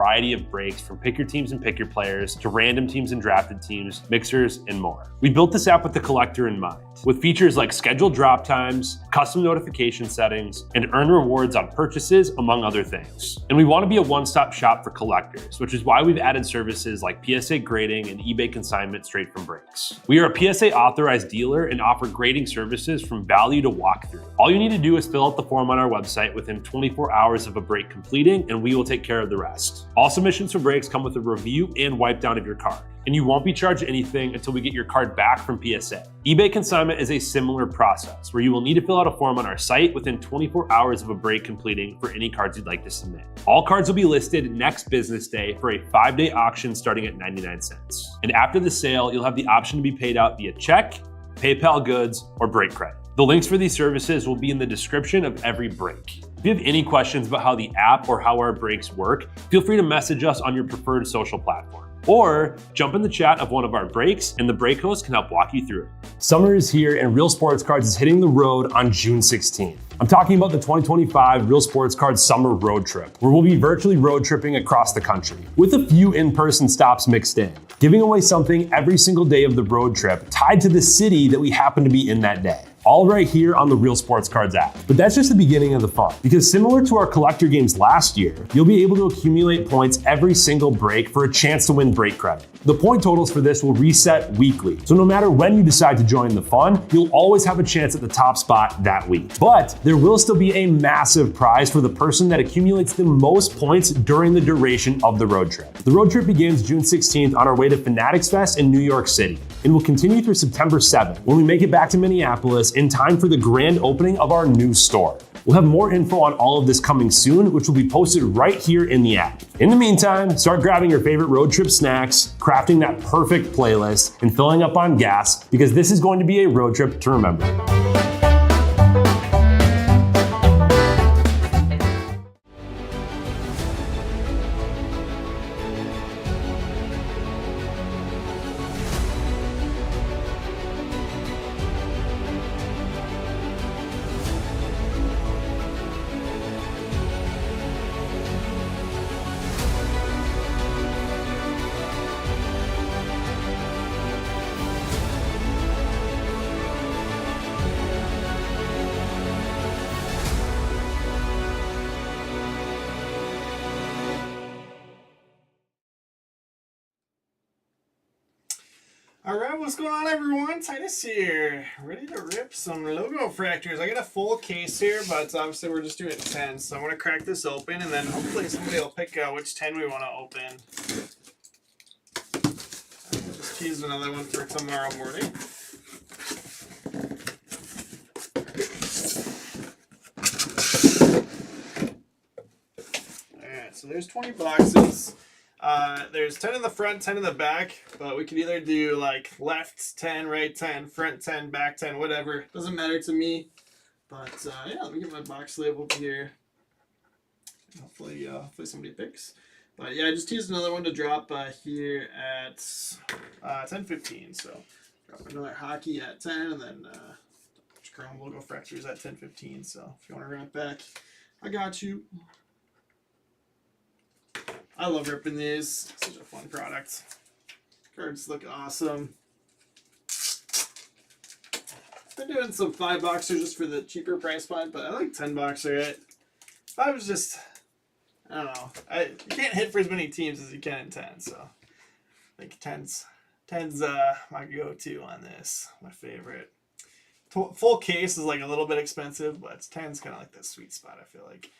variety of breaks from pick your teams and pick your players to random teams and drafted teams, mixers, and more. We built this app with the collector in mind, with features like scheduled drop times, custom notification settings, and earn rewards on purchases, among other things. And we want to be a one-stop shop for collectors, which is why we've added services like PSA grading and eBay consignment straight from breaks. We are a PSA authorized dealer and offer grading services from value to walkthrough. All you need to do is fill out the form on our website within 24 hours of a break completing, and we will take care of the rest. All submissions for breaks come with a review and wipe down of your card, and you won't be charged anything until we get your card back from PSA. eBay consignment is a similar process where you will need to fill out a form on our site within 24 hours of a break completing for any cards you'd like to submit. All cards will be listed next business day for a 5-day auction starting at 99 cents. And after the sale, you'll have the option to be paid out via check, PayPal goods, or break credit. The links for these services will be in the description of every break. If you have any questions about how the app or how our breaks work, feel free to message us on your preferred social platform. Or jump in the chat of one of our breaks and the break host can help walk you through it. Summer is here and Real Sports Cards is hitting the road on June 16th. I'm talking about the 2025 Real Sports Cards Summer Road Trip, where we'll be virtually road tripping across the country, with a few in-person stops mixed in, giving away something every single day of the road trip tied to the city that we happen to be in that day. All right here on the Real Sports Cards app. But that's just the beginning of the fun, because similar to our collector games last year, you'll be able to accumulate points every single break for a chance to win break credit. The point totals for this will reset weekly, so no matter when you decide to join the fun, you'll always have a chance at the top spot that week. But there will still be a massive prize for the person that accumulates the most points during the duration of the road trip. The road trip begins June 16th on our way to Fanatics Fest in New York City, and will continue through September 7th when we make it back to Minneapolis in time for the grand opening of our new store. We'll have more info on all of this coming soon, which will be posted right here in the app. In the meantime, start grabbing your favorite road trip snacks, crafting that perfect playlist, and filling up on gas, because this is going to be a road trip to remember. Alright, what's going on everyone? Titus here. Ready to rip some LOGOFRACTORs. I got a full case here, but obviously we're just doing 10. So I'm going to crack this open and then hopefully somebody will pick which 10 we want to open. I'll just tease another one for tomorrow morning. Alright, so there's 20 boxes. There's 10 in the front, 10 in the back, but we could either do like left 10, right 10, front 10, back 10, whatever. Doesn't matter to me. But yeah, let me get my box labeled here. Hopefully somebody picks. But yeah, I just teased another one to drop here at 10:15. So drop another hockey at 10, and then Chrome LOGOFRACTORs at 10:15. So if you want to run it back, I got you. I love ripping these. Such a fun product. Cards look awesome. Been doing some $5-boxers just for the cheaper price point, but I like $10-boxer. Right? 5 is just, I don't know. You can't hit for as many teams as you can in 10, so I think 10's my go-to on this. My favorite. Full case is like a little bit expensive, but 10's kind of like the sweet spot, I feel like.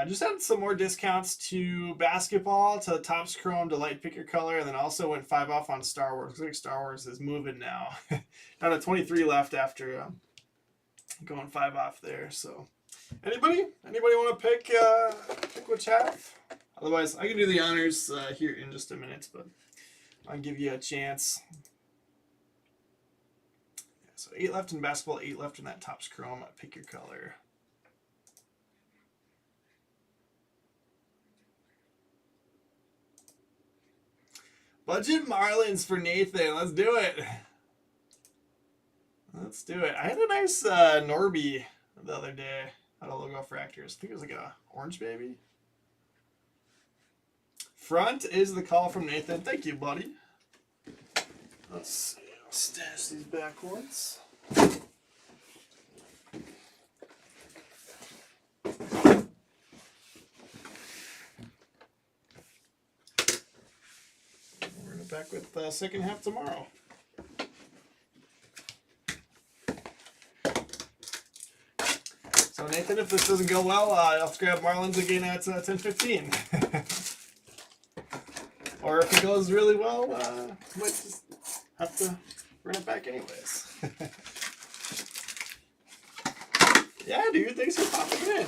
Just had some more discounts to basketball, to Topps Chrome, to light pick your color, and then also went 5 off on Star Wars. Looks like Star Wars is moving now. Down to 23 left after going 5 off there. So, anybody want to pick which half? Otherwise, I can do the honors here in just a minute, but I'll give you a chance. Yeah, so 8 left in basketball, 8 left in that Topps Chrome. Pick your color. Budget Marlins for Nathan. Let's do it. Let's do it. I had a nice Norby the other day out of LOGOFRACTORs. I think it was like a orange baby. front is the call from Nathan. Thank you, buddy. Let's see. I'll stash these back ones. We're back with the second half tomorrow. So Nathan, if this doesn't go well, I'll grab Marlins again at 10:15. Or if it goes really well, might just have to run it back anyways. Yeah, dude, thanks for popping in.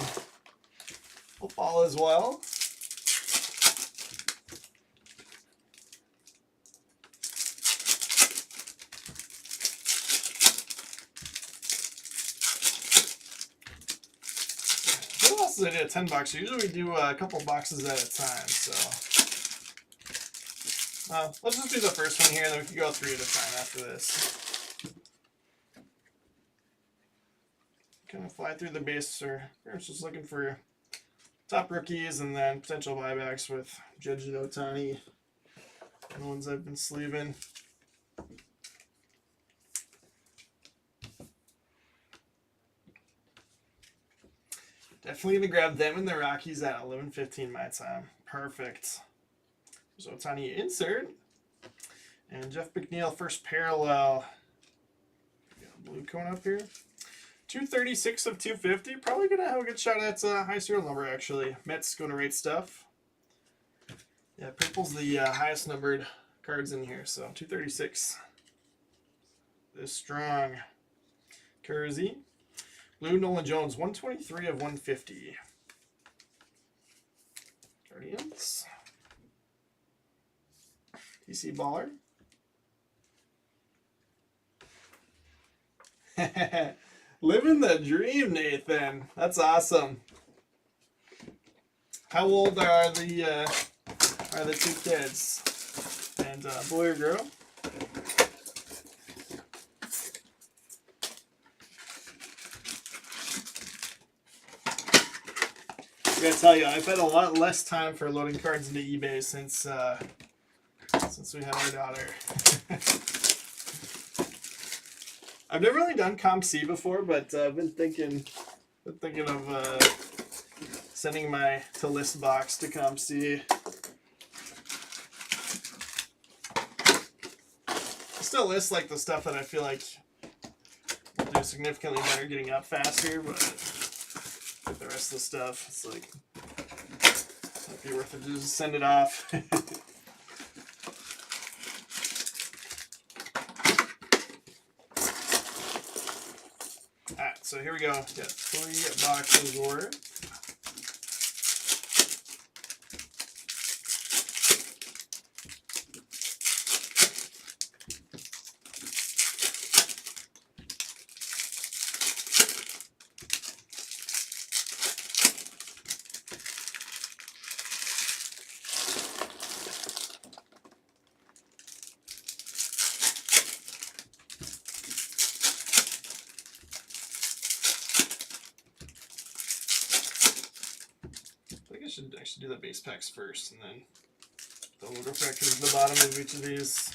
Hope all is well. What else did I do? A 10 boxer. Usually we do a couple boxes at a time, so. Let's just do the first one here, and then we can go 3 at a time after this. Kind of fly through the base, or we're just looking for top rookies and then potential buybacks with Judge and Ohtani. The ones I've been sleeving. Definitely going to grab them and the Rockies at 11:15 my time. Perfect. So Ohtani insert. And Jeff McNeil first parallel. Got blue coming up here. 236 of 250. Probably going to have a good shot at high serial number, actually. Mets going to rate stuff. Yeah, purple's the highest numbered cards in here, so 236. This strong. Kersey. Blue Nolan Jones, 123 of 150. Guardians. TC Baller. Living the dream, Nathan. That's awesome. How old are the 2 kids? And boy or girl? I gotta tell you, I've had a lot less time for loading cards into eBay since we had our daughter. I've never really done Comp C before, but I've been thinking of sending my to list box to Comp C. I still list like the stuff that I feel like will do significantly better getting up faster, but with the rest of the stuff, it's like might be worth it to just send it off. Alright, so here we go. Got 3 boxes worth. I should do the base packs first, and then the LOGOFRACTORs at the bottom of each of these.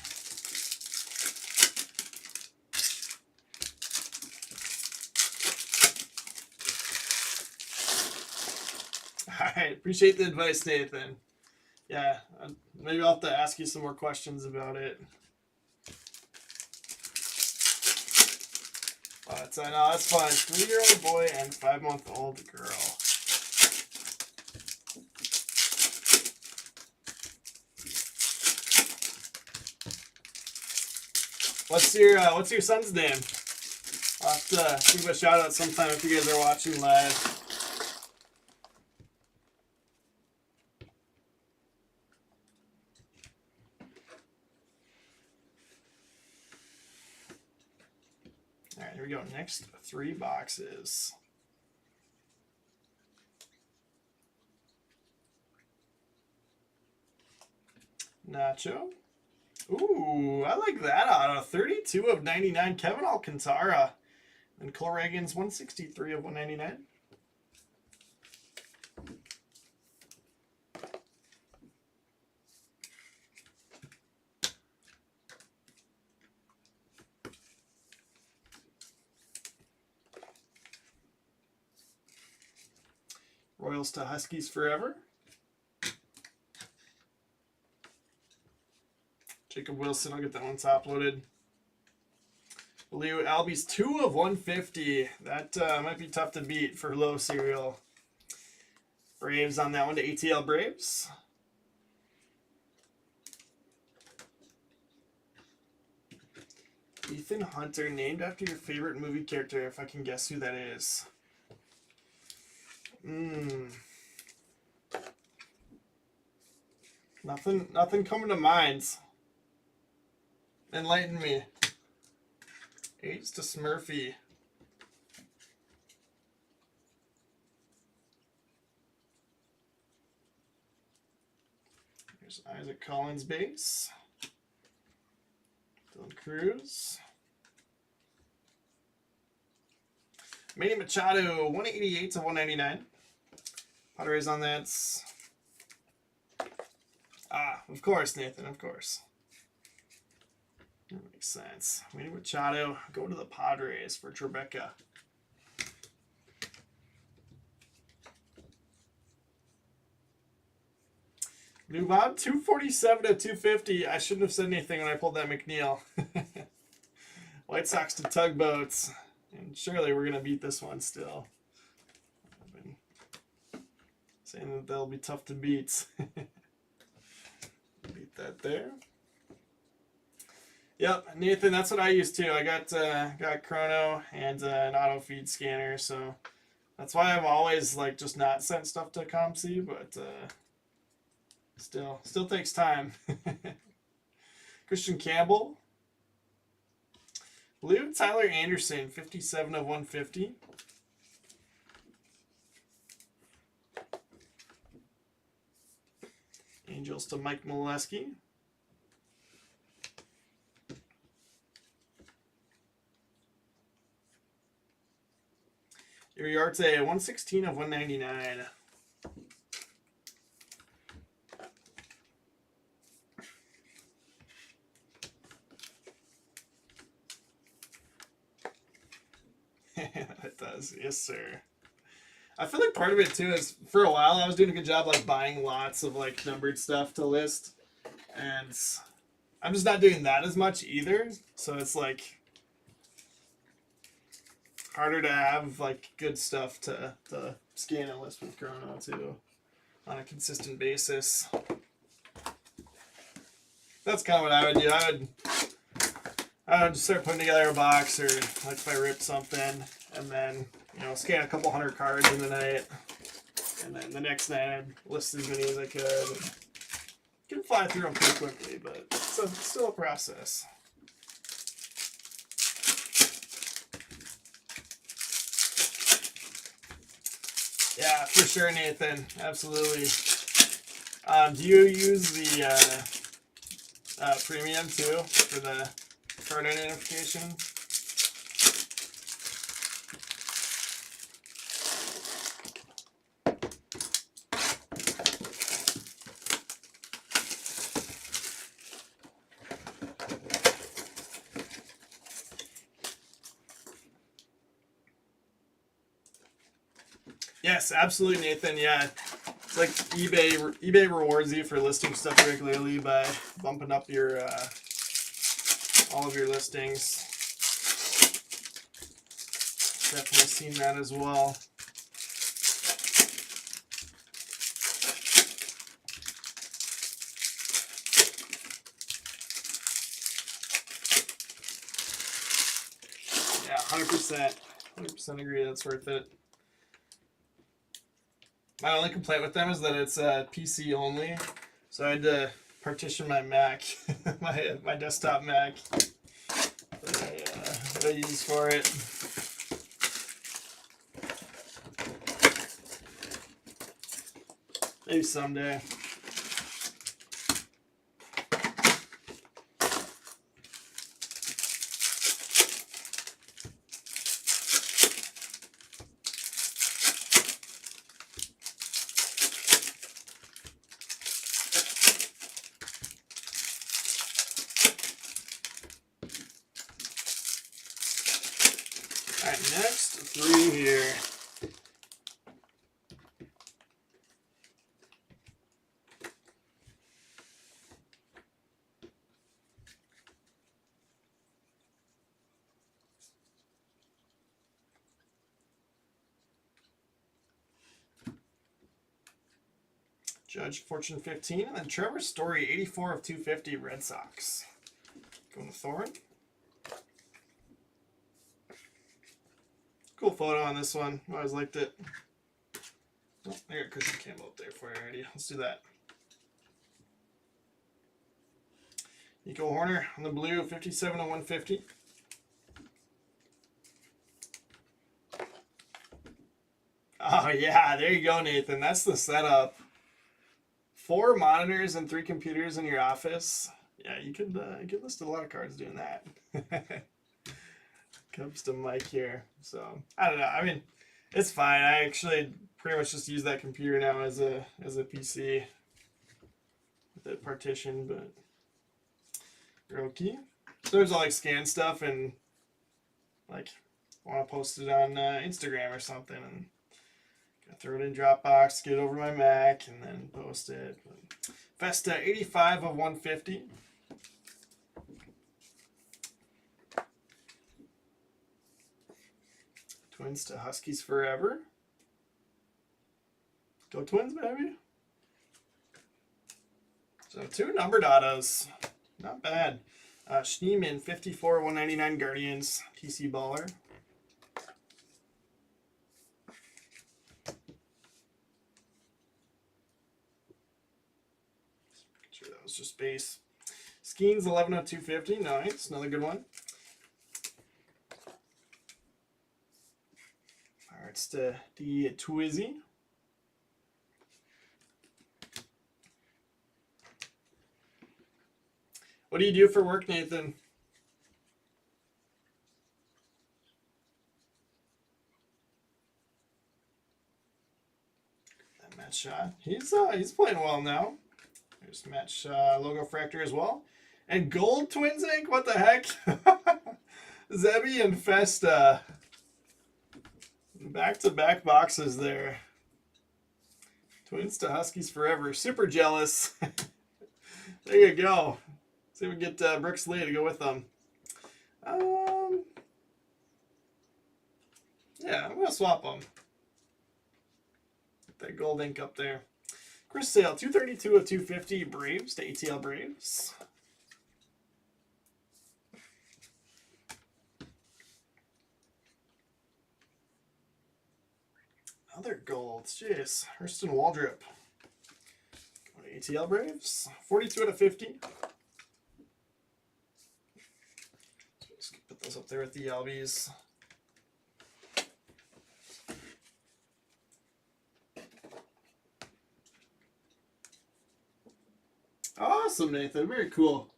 Alright, appreciate the advice, Nathan. Yeah, maybe I'll have to ask you some more questions about it. But no, that's fine. 3-year-old boy and 5-month-old girl. What's your son's name? I'll have to give him a shout out sometime if you guys are watching live. Alright, here we go. Next 3 boxes. Nacho. Ooh, I like that auto. 32 of 99. Kevin Alcantara. And Cole Reagan's 163 of 199. Royals to Huskies forever. Jacob Wilson, I'll get that one top loaded. Blue Albies 2 of 150. That might be tough to beat for low serial. Braves on that one to ATL Braves. Ethan Hunter, named after your favorite movie character, if I can guess who that is. Nothing coming to mind. Enlighten me. H to Smurfy. There's Isaac Collins base. Dylan Cruz. Manny Machado, 188 to 199. Padres on that. Ah, of course, Nathan, of course. That makes sense. Manny Machado, go to the Padres for Tribeca. New Bob, 247 to 250. I shouldn't have said anything when I pulled that McNeil. White Sox to Tugboats. And surely we're going to beat this one still. I've been saying that they'll be tough to beat. Beat that there. Yep, Nathan, that's what I used to. I got Chrono and an auto feed scanner, so that's why I've always like just not sent stuff to ComC, but still takes time. Christian Campbell. Blue Tyler Anderson, 57 of 150. Angels to Mike Molesky. Uriarte, 116 of 199. It does, yes sir. I feel like part of it too is for a while I was doing a good job like buying lots of like numbered stuff to list, and I'm just not doing that as much either. So it's like harder to have like good stuff to scan and list with Chrono too on a consistent basis. That's kind of what I would do. I would just start putting together a box, or like if I ripped something, and then scan a couple hundred cards in the night, and then the next night I'd list as many as I could. Can fly through them pretty quickly, but it's still a process. Yeah, for sure, Nathan. Absolutely. Do you use the premium too for the card identification? Yes, absolutely, Nathan. Yeah, it's like eBay rewards you for listing stuff regularly by bumping up your all of your listings. Definitely seen that as well. Yeah, 100% agree. That's worth it. My only complaint with them is that it's PC only, so I had to partition my Mac, my desktop Mac that I use for it. Maybe someday. Alright, next three here. Judge, Fortune 15. And then Trevor Story, 84 of 250, Red Sox. Going to Thorne. Cool photo on this one. I always liked it. Oh, I got Christian Campbell up there for you already. Let's do that. Nico Horner on the blue, 57 of 150. Oh, yeah, there you go, Nathan. That's the setup. 4 monitors and 3 computers in your office. Yeah, you could list a lot of cards doing that. Comes to Mike here. So, I don't know. I mean, it's fine. I actually pretty much just use that computer now as a PC with it partitioned, but okay. So there's all like scan stuff and like want to post it on Instagram or something, and gotta throw it in Dropbox, get it over my Mac, and then post it. Festa 85 of 150. Twins to Huskies forever. Go Twins, baby. So 2 numbered autos. Not bad. Schneemann, 54 199 Guardians. TC Baller. Sure, that was just base. Skeens, 11 of 250. Nice. Another good one. It's to the Twizzy. What do you do for work, Nathan? That Matt Shaw. He's playing well now. There's Matt Shaw, LOGOFRACTOR as well. And Gold Twins Inc. What the heck? Zebby and Festa. Back-to-back boxes there. Twins to Huskies forever. Super jealous. There you go. See if we can get Brooks Lee to go with them. Yeah, I'm going to swap them. Get that gold ink up there. Chris Sale, 232 of 250 Braves to ATL Braves. Other golds, jeez. Hurston Waldrop. Go to ATL Braves. 42 out of 50. Just put those up there with the LBs. Awesome, Nathan. Very cool.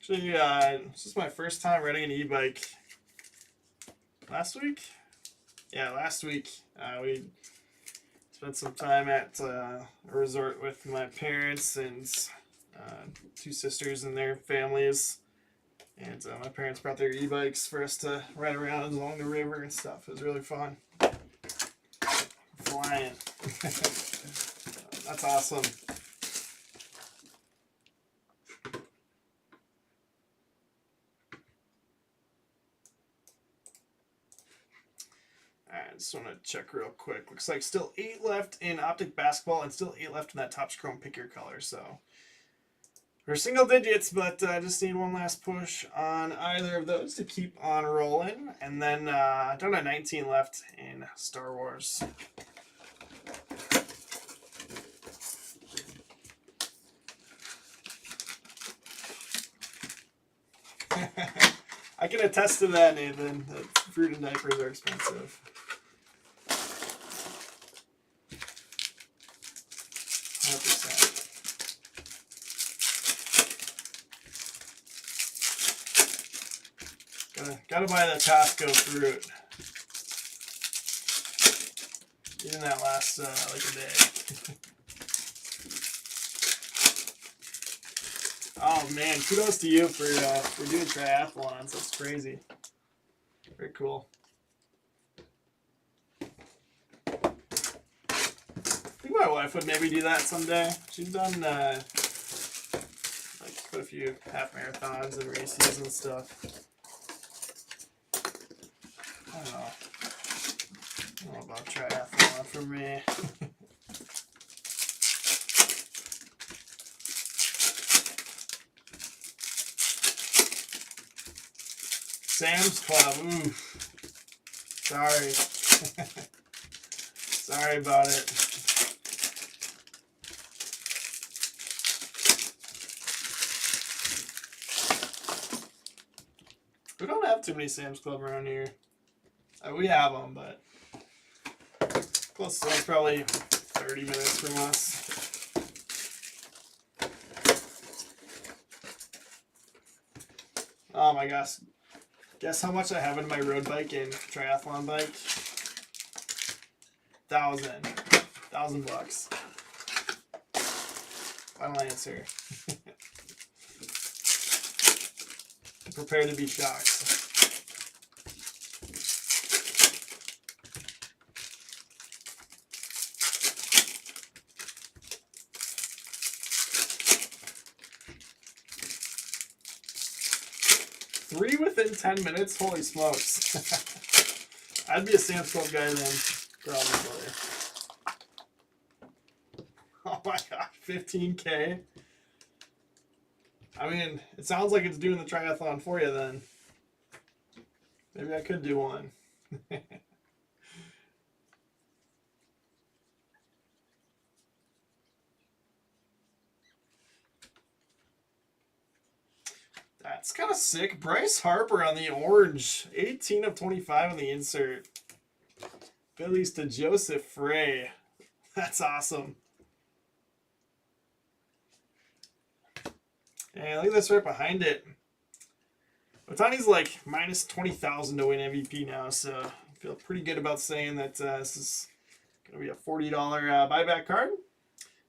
Actually, this is my first time riding an e-bike. Last week? Yeah, last week. We spent some time at a resort with my parents and 2 sisters and their families. And my parents brought their e-bikes for us to ride around along the river and stuff. It was really fun. Flying. That's awesome. I just want to check real quick. Looks like still 8 left in Optic Basketball and still 8 left in that Topps Chrome Pick Your Color. So we're single digits, but I just need one last push on either of those to keep on rolling. And then down to 19 left in Star Wars. I can attest to that, Nathan. That fruit and diapers are expensive. Gotta buy the Costco fruit. Even that lasts like a day. Oh man, kudos to you for doing triathlons. That's crazy. Very cool. I think my wife would maybe do that someday. She's done like quite a few half marathons and races and stuff. I don't know. triathlon for me. Sam's Club. Ooh. Sorry. Sorry about it. We don't have too many Sam's Club around here. We have them, but close to like probably 30 minutes from us. Oh my gosh. Guess how much I have in my road bike and triathlon bike? $1,000 bucks. Final answer. Prepare to be shocked. Three within 10 minutes? Holy smokes. I'd be a Sam's Club guy then. Probably. Oh my god, 15K? I mean, it sounds like it's doing the triathlon for you then. Maybe I could do one. That's kind of sick. Bryce Harper on the orange. 18 of 25 on the insert. Phillies to Joseph Frey. That's awesome. And look at this right behind it. Otani's like minus 20,000 to win MVP now, so I feel pretty good about saying that this is going to be a $40 buyback card.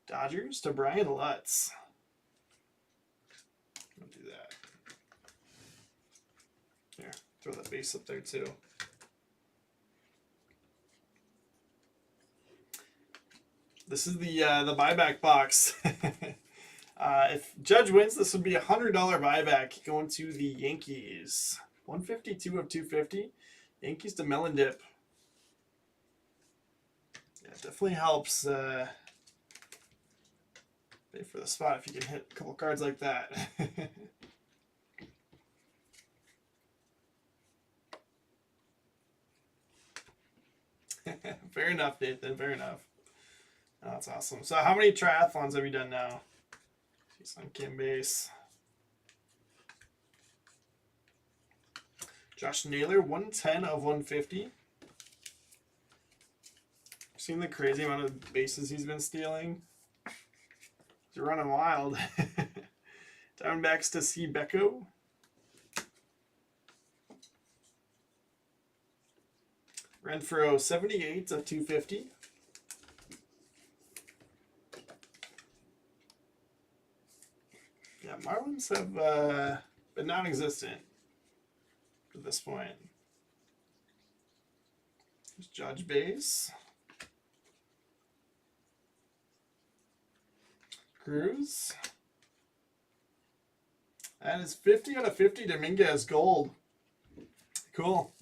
Dodgers to Brian Lutz. I'll do that. Here, throw that base up there too. This is the buyback box. If Judge wins, this would be a $100 buyback going to the Yankees. 152 of 250. Yankees to Melon Dip. Yeah, it definitely helps pay for the spot if you can hit a couple cards like that. Fair enough, Nathan. Fair enough. Oh, that's awesome. So how many triathlons have you done now? He's on Kim base. Josh Naylor, 110 of 150. Seen the crazy amount of bases he's been stealing? He's running wild. Diamondbacks to C. Becco. Renfroe, 78 of 250. Yeah, Marlins have been non-existent at this point. There's Judge base. Cruz. That is 50 out of 50 Dominguez gold. Cool.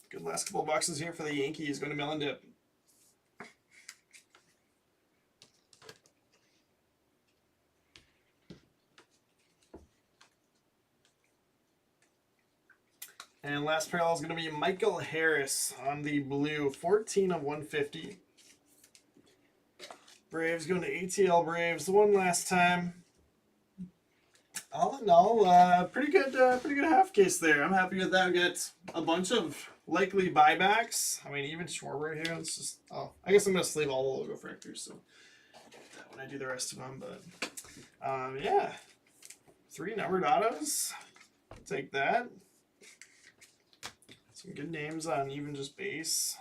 Good last couple of boxes here for the Yankees. Going to Melon Dip. And last parallel is going to be Michael Harris on the blue. 14 of 150. Braves going to ATL Braves one last time. All in all, pretty good half case there. I'm happy with that. We got a bunch of likely buybacks. I mean, even Schwarber here. Let's just, I guess I'm going to sleeve all the logo fractors, so when I do the rest of them. But yeah, 3 numbered autos. Take that. Some good names on even just base.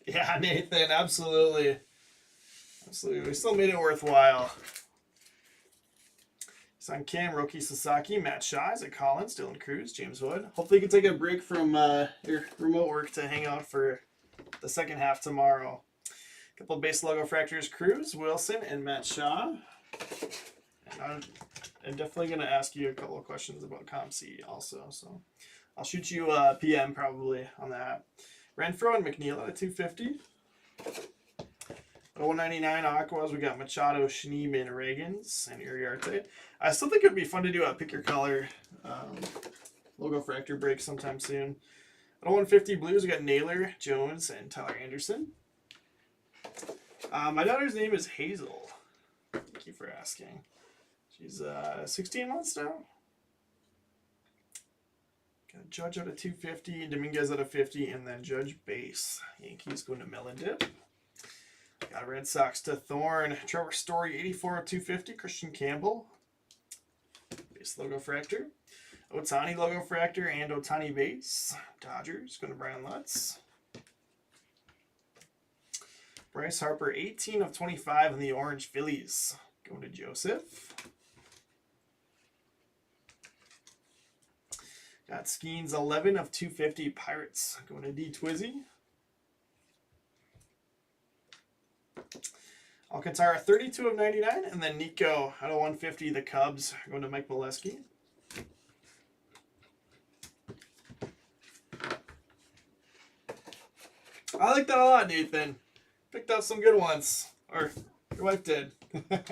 Yeah, Nathan, absolutely. Absolutely. We still made it worthwhile. It's on Cam, Roki Sasaki, Matt Shaw, Isaac Collins, Dylan Cruz, James Wood. Hopefully you can take a break from your remote work to hang out for the second half tomorrow. Couple base logo fractors, Cruz, Wilson, and Matt Shaw. And I'm definitely going to ask you a couple of questions about ComC also. So I'll shoot you a PM probably on that. Renfroe and McNeil at a 250. 199 Aquas, we got Machado, Schneemann, Reagans, and Uriarte. I still think it would be fun to do a pick your color logo fractor break sometime soon. At 150 Blues, we got Naylor, Jones, and Tyler Anderson. My daughter's name is Hazel. Thank you for asking. She's 16 months now. Got Judge out of 250, Dominguez out of 50, and then Judge base. Yankees going to Melon Dip. Got Red Sox to Thorn, Trevor Story 84 of 250, Christian Campbell. Base logo fractor. Ohtani logo fractor and Ohtani base. Dodgers going to Brian Lutz. Bryce Harper 18 of 25 in the orange Phillies. Going to Joseph. Got Skeens 11 of 250 Pirates. Going to D Twizzy. Alcantara 32 of 99, and then Nico out of 150 the Cubs. Going to Mike Molesky. I like that a lot, Nathan. Picked out some good ones. Or your wife did. I'm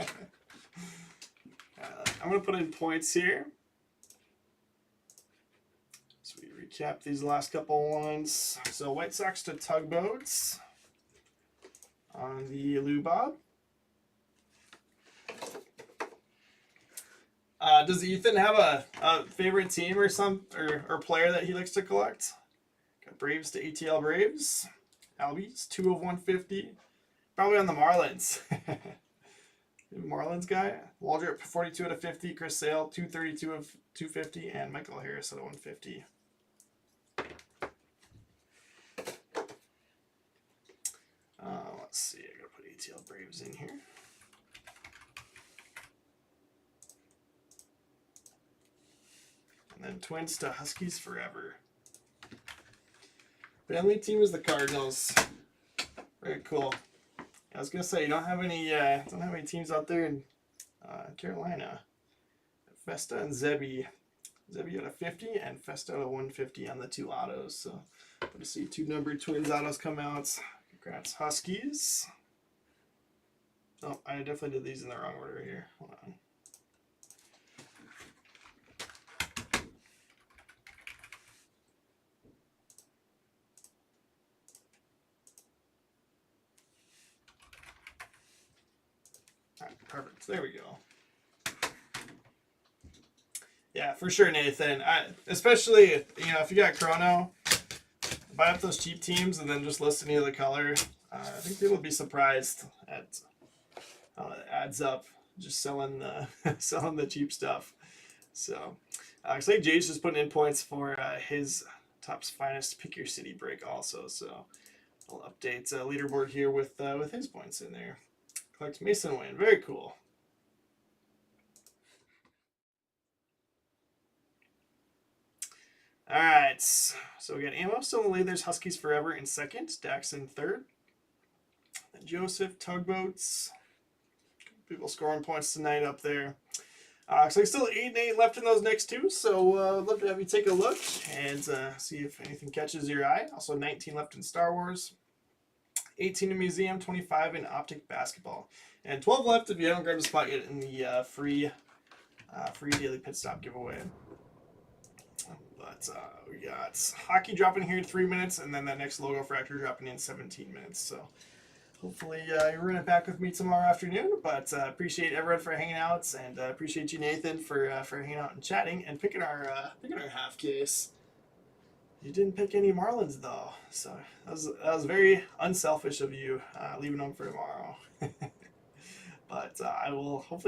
going to put in points here. So we recap these last couple ones. So White Sox to Tugboats on the Lou Bob. Does Ethan have a favorite team or or player that he likes to collect? Got Braves to ATL Braves. Albies 2 of 150. Probably on the Marlins. Marlins guy. Waldrop 42 out of 50. Chris Sale 232 of 250, and Michael Harris at 150. Let's see. I gotta put ATL Braves in here. And then Twins to Huskies forever. Family team is the Cardinals. Very cool. I was gonna say you don't have any teams out there in Carolina. Festa and Zebby. Zebby out of 50 and Festa out of 150 on the 2 autos. So good to see 2 numbered Twins autos come out. Congrats, Huskies. Oh, I definitely did these in the wrong order here. Hold on. Perfect. There we go. Yeah, for sure, Nathan. Especially, if you got Chrono, buy up those cheap teams and then just list any of the color. I think people will be surprised at how it adds up just selling the cheap stuff. So, looks like Jay's just putting in points for his Topps Finest Pick Your City break also. So, I'll update leaderboard here with his points in there. Collect Mason win. Very cool. All right. So we got Ammo still in the lead. There's Huskies forever in second. Dax in third. Then Joseph, Tugboats. People scoring points tonight up there. So still 8 and 8 left in those next two. So I'd love to have you take a look and see if anything catches your eye. Also 19 left in Star Wars. 18 in Museum, 25 in Optic Basketball, and 12 left if you haven't grabbed a spot yet in the free daily pit stop giveaway. But we got hockey dropping here in 3 minutes, and then that next logo fractor dropping in 17 minutes. So hopefully you're running back with me tomorrow afternoon. But appreciate everyone for hanging out, and appreciate you, Nathan, for hanging out and chatting and picking our half case. You didn't pick any Marlins though, so that was very unselfish of you, leaving them for tomorrow. But I will hopefully